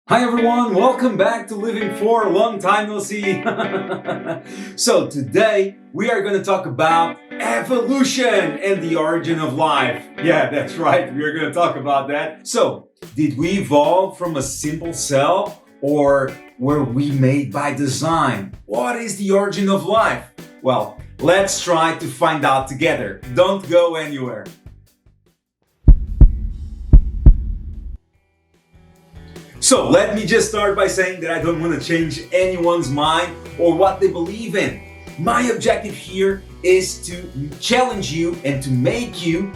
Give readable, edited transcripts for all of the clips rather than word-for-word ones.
Hi everyone, welcome back to Living For. Long time no see. So today we are going to talk about evolution and the origin of life. Yeah, that's right, we are going to talk about that. So, did we evolve from a simple cell or were we made by design? What is the origin of life? Well, let's try to find out together. Don't go anywhere. So let me just start by saying that I don't want to change anyone's mind or what they believe in. My objective here is to challenge you and to make you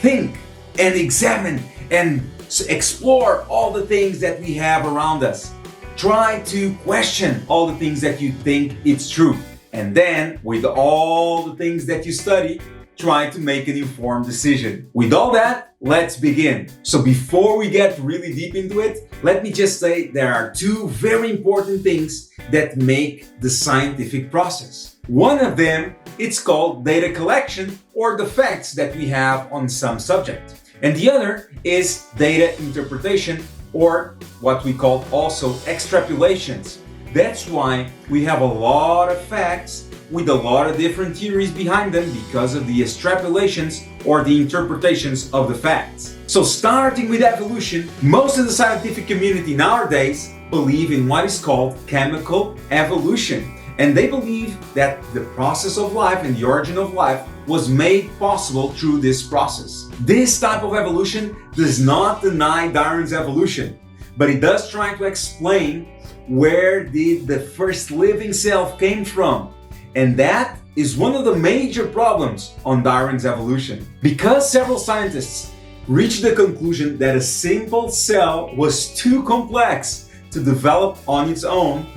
think and examine and explore all the things that we have around us. Try to question all the things that you think it's true. And then, with all the things that you study, try to make an informed decision. With all that, let's begin. So before we get really deep into it, let me just say there are two very important things that make the scientific process. One of them, it's called data collection or the facts that we have on some subject. And the other is data interpretation or what we call also extrapolations. That's why we have a lot of facts with a lot of different theories behind them because of the extrapolations or the interpretations of the facts. So starting with evolution, most of the scientific community nowadays believe in what is called chemical evolution. And they believe that the process of life and the origin of life was made possible through this process. This type of evolution does not deny Darwin's evolution, but it does try to explain where did the first living cell came from. And that is one of the major problems on Darwin's evolution. Because several scientists reached the conclusion that a simple cell was too complex to develop on its own,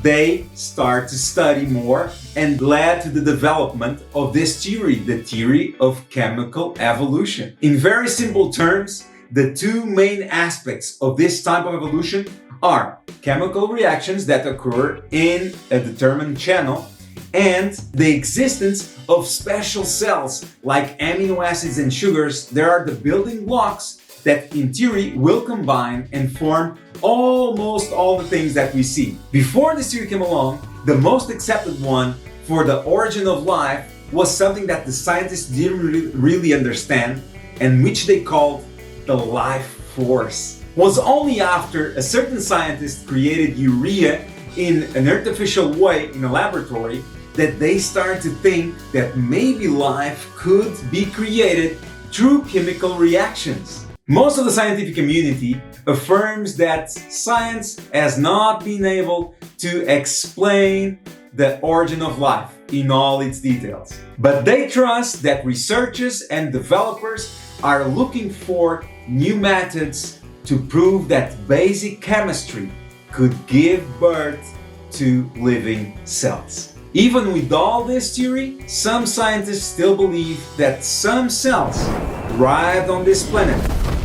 they start to study more and led to the development of this theory, the theory of chemical evolution. In very simple terms, the two main aspects of this type of evolution are chemical reactions that occur in a determined channel and the existence of special cells like amino acids and sugars. There are the building blocks that in theory will combine and form almost all the things that we see. Before this theory came along, the most accepted one for the origin of life was something that the scientists didn't really understand and which they called the life force. It was only after a certain scientist created urea in an artificial way in a laboratory that they started to think that maybe life could be created through chemical reactions. Most of the scientific community affirms that science has not been able to explain the origin of life in all its details. But they trust that researchers and developers are looking for new methods to prove that basic chemistry could give birth to living cells. Even with all this theory, some scientists still believe that some cells arrived on this planet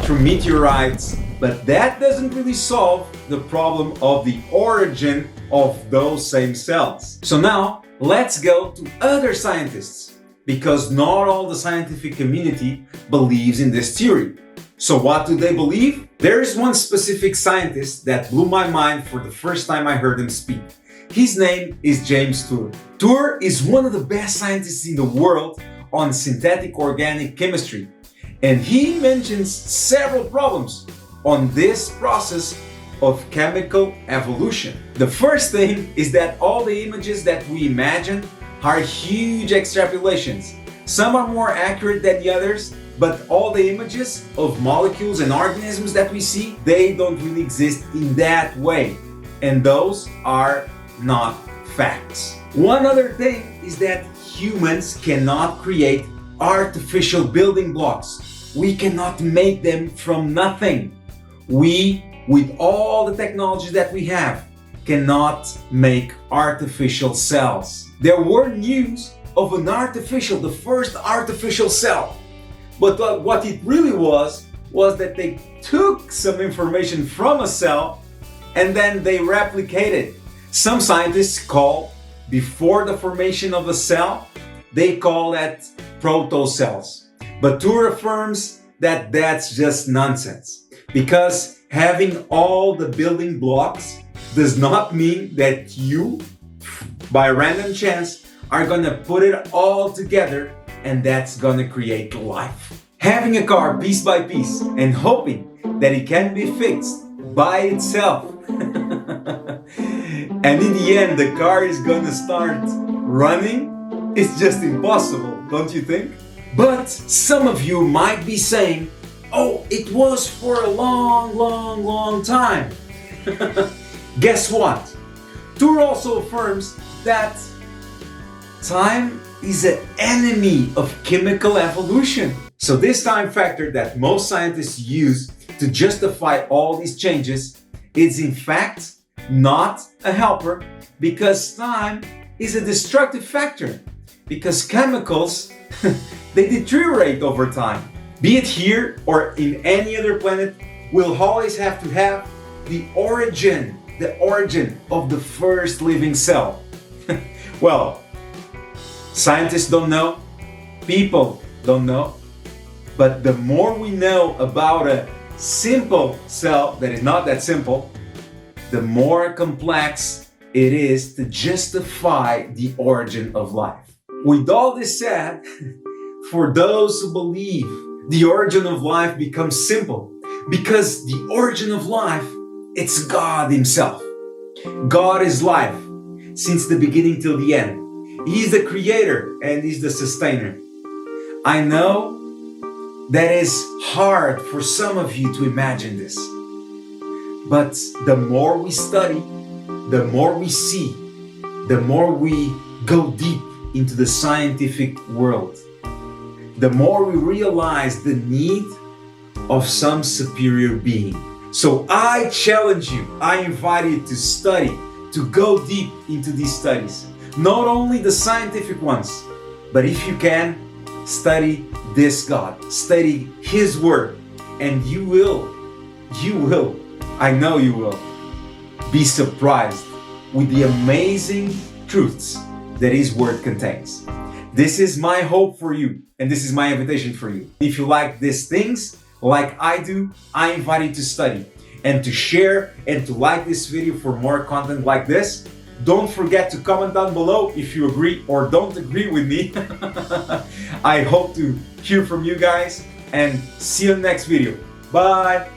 through meteorites, but that doesn't really solve the problem of the origin of those same cells. So now, let's go to other scientists, because not all the scientific community believes in this theory. So what do they believe? There is one specific scientist that blew my mind for the first time I heard him speak. His name is James Tour. Tour is one of the best scientists in the world on synthetic organic chemistry, and he mentions several problems on this process of chemical evolution. The first thing is that all the images that we imagine are huge extrapolations. Some are more accurate than the others, but all the images of molecules and organisms that we see, they don't really exist in that way. And those are not facts. One other thing is that humans cannot create artificial building blocks. We cannot make them from nothing. We, with all the technology that we have, cannot make artificial cells. There were news of the first artificial cell. But what it really was that they took some information from a cell and then they replicated. Some scientists call, before the formation of a cell, they call that protocells. But Tour affirms that that's just nonsense, because Having all the building blocks does not mean that you, by random chance, are gonna put it all together and that's gonna create life. Having a car piece by piece and hoping that it can be fixed by itself and in the end the car is gonna start running, it's just impossible, don't you think? But some of you might be saying, oh, it was for a long time. Guess what? Tour also affirms that time is an enemy of chemical evolution. So this time factor that most scientists use to justify all these changes is in fact not a helper, because time is a destructive factor, because chemicals they deteriorate over time. Be it here or in any other planet, we'll always have to have the origin of the first living cell. Well, scientists don't know, people don't know, but the more we know about a simple cell that is not that simple, the more complex it is to justify the origin of life. With all this said, for those who believe the origin of life becomes simple, because the origin of life, it's God Himself. God is life since the beginning till the end. He's the creator and He's the sustainer. I know that is hard for some of you to imagine this. But the more we study, the more we see, the more we go deep into the scientific world, the more we realize the need of some superior being. So I challenge you, I invite you to study, to go deep into these studies. Not only the scientific ones, but if you can, study this God, study His Word, and you will, I know you will, be surprised with the amazing truths that His Word contains. This is my hope for you, and this is my invitation for you. If you like these things, like I do, I invite you to study and to share and to like this video for more content like this. Don't forget to comment down below if you agree or don't agree with me. I hope to hear from you guys and see you in the next video. Bye!